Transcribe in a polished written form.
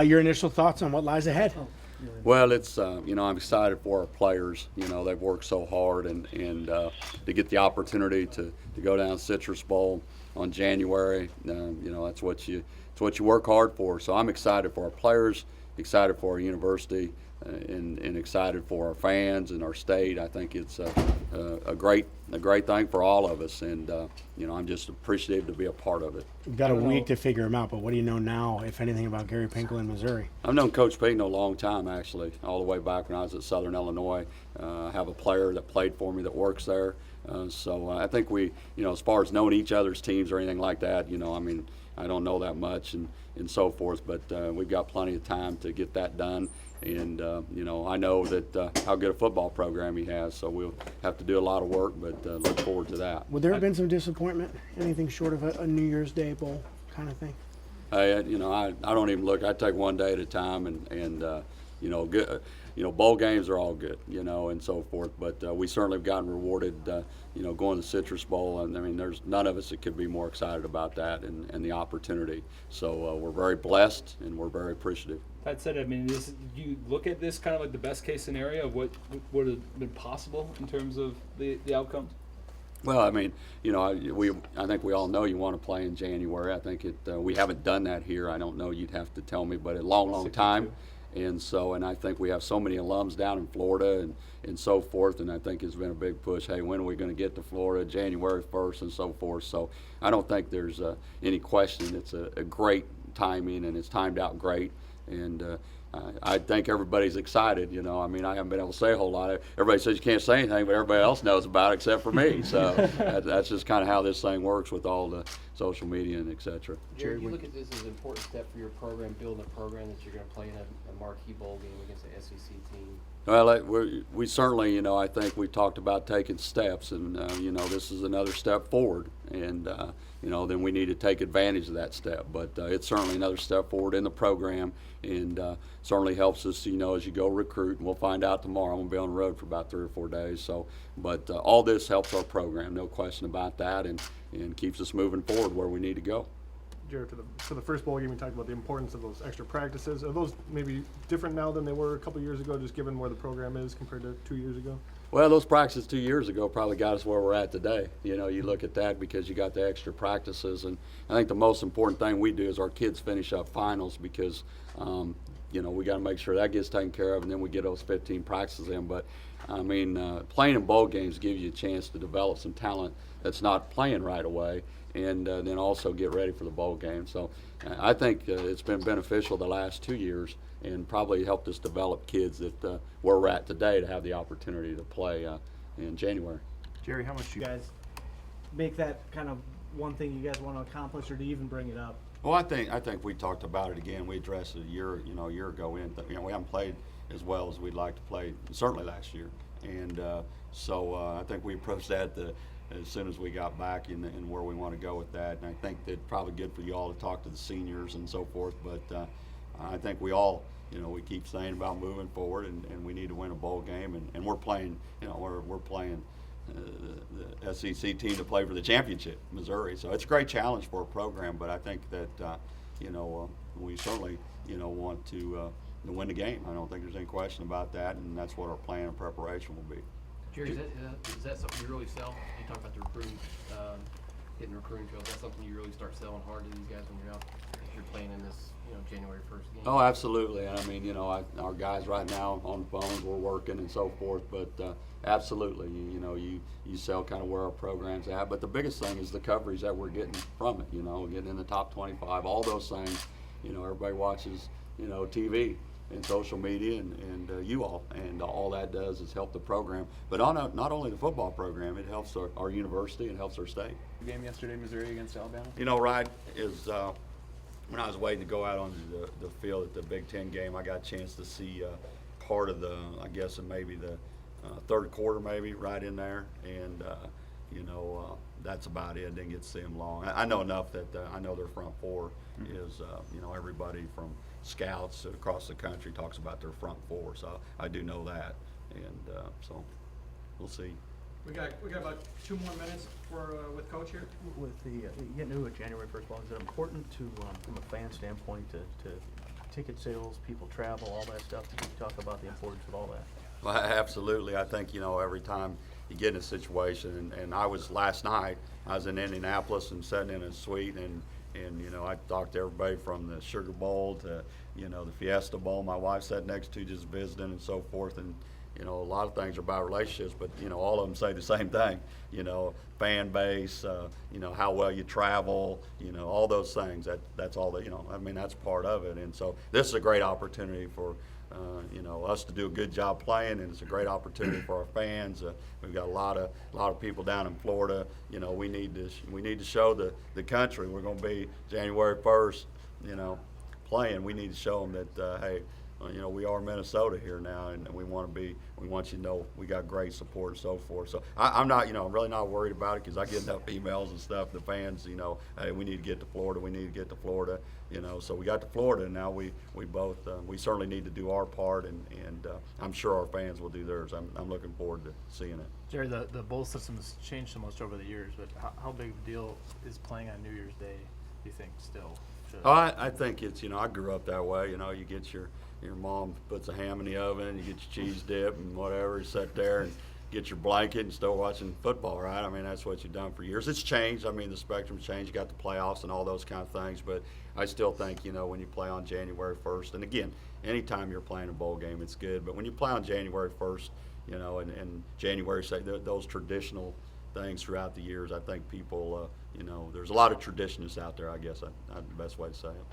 Your initial thoughts on what lies ahead? Well, it's I'm excited for our players. They've worked so hard, and to get the opportunity to go down Citrus Bowl on January. That's what you work hard for. So I'm excited for our players, excited for our university, and excited for our fans and our state. I think it's a great thing for all of us, and I'm just appreciative to be a part of it. We've got a week to figure them out, but what do you know now, if anything, about Gary Pinkel in Missouri? I've known Coach Payton a long time, actually, all the way back when I was at Southern Illinois. I have a player that played for me that works there. So I think we, as far as knowing each other's teams or anything like that, I don't know that much and so forth, but we've got plenty of time to get that done. And, I know that how good a football program he has, so we'll have to do a lot of work, but look forward to that. Would there have been some disappointment, anything short of a New Year's Day bowl kind of thing? I don't even look. I take one day at a time, and good. Bowl games are all good, and so forth. But we certainly have gotten rewarded, going to Citrus Bowl. And I mean, there's none of us that could be more excited about that and the opportunity. So we're very blessed, and we're very appreciative. That said, I mean, you look at this kind of like the best case scenario of what would have been possible in terms of the outcomes. Well, I mean, I think we all know you want to play in January. I think we haven't done that here. I don't know. You'd have to tell me, but a long time. And I think we have so many alums down in Florida and so forth, and I think it's been a big push. Hey, when are we going to get to Florida? January 1st and so forth. So I don't think there's any question. It's a great timing, and it's timed out great. And I think everybody's excited. I mean, I haven't been able to say a whole lot. Everybody says you can't say anything, but everybody else knows about it except for me. So that's just kind of how this thing works with all the social media and et cetera. Jared, you look at this as an important step for your program, building a program that you're going to play in a marquee bowl game against the SEC team. Well, we certainly, I think we talked about taking steps, and this is another step forward, and then we need to take advantage of that step. But it's certainly another step forward in the program, and certainly helps us, as you go recruit. And we'll find out tomorrow. I'm gonna be on the road for about 3 or 4 days. So, but all this helps our program, no question about that, and keeps us moving forward where we need to go. Jared, for the first bowl game, we talked about the importance of those extra practices. Are those maybe different now than they were a couple years ago, just given where the program is compared to 2 years ago? Well, those practices 2 years ago probably got us where we're at today. You look at that because you got the extra practices, and I think the most important thing we do is our kids finish up finals because, we got to make sure that gets taken care of, and then we get those 15 practices in. But I mean, playing in bowl games gives you a chance to develop some talent that's not playing right away, and then also get ready for the bowl game. So I think it's been beneficial the last 2 years, and probably helped us develop kids that where we're at today to have the opportunity to play in January. Jerry, how much You guys make that kind of one thing you guys want to accomplish, or do you even bring it up? Well, I think we talked about it again. We addressed it a year ago. We haven't played as well as we'd like to play, certainly last year, and so I think we approached that as soon as we got back and where we want to go with that. And I think that probably good for you all to talk to the seniors and so forth. But I think we all, we keep saying about moving forward, and we need to win a bowl game, and we're playing, we're playing the SEC team to play for the championship, Missouri. So it's a great challenge for a program, but I think that we certainly want to win the game. I don't think there's any question about that, and that's what our plan and preparation will be. Jerry, is that something you really sell? You talk about the recruiting, hitting recruiting trails. That's something you really start selling hard to these guys when you're out, if you're playing in this, January 1st game. Oh, absolutely. I mean, our guys right now on the phones, we're working and so forth, but absolutely, you sell kind of where our program's at. But the biggest thing is the coverage that we're getting from it, getting in the top 25, all those things. Everybody watches, TV and social media and you all, and all that does is help the program. But not only the football program, it helps our university and helps our state. game yesterday, Missouri against Alabama? Right, is when I was waiting to go out on the field at the Big Ten game, I got a chance to see part of the, I guess, maybe the third quarter, maybe right in there, and that's about it. Didn't get to see them long. I know enough that I know their front four is, everybody from scouts across the country talks about their front four, so I do know that, and so we'll see. We got about 2 more minutes with Coach here. With the getting to a January 1st ball, is it important to, from a fan standpoint, to ticket sales, people travel, all that stuff. Can you talk about the importance of all that? Well, absolutely. I think, every time you get in a situation, and I was last night, I was in Indianapolis and sitting in a suite, and I talked to everybody from the Sugar Bowl to, the Fiesta Bowl. My wife sat next to just visiting and so forth, and, a lot of things are about relationships, but, all of them say the same thing, fan base, how well you travel, all those things. That's all that, that's part of it. And so this is a great opportunity for, us to do a good job playing, and it's a great opportunity for our fans. We've got a lot of people down in Florida. We need to show the country. We're going to be January 1st, playing. We need to show them that hey, we are Minnesota here now, and we want you to know we got great support and so forth. So I'm not, I'm really not worried about it, because I get enough emails and stuff. The fans, hey, we need to get to Florida. We need to get to Florida. So we got to Florida, and now we both we certainly need to do our part, and I'm sure our fans will do theirs. I'm looking forward to seeing it. Jerry, the bowl system has changed so much over the years, but how big of a deal is playing on New Year's Day, do you think, still? Oh, I think it's, I grew up that way. You get your mom puts a ham in the oven, you get your cheese dip and whatever, you sit there and get your blanket and start watching football, right? That's what you've done for years. It's changed. The spectrum's changed. You got the playoffs and all those kind of things, but I still think, when you play on January 1st, and again, anytime you're playing a bowl game, it's good, but when you play on January 1st, and January, say, those traditional things throughout the years, I think people, there's a lot of traditionists out there, I guess, that's the best way to say it.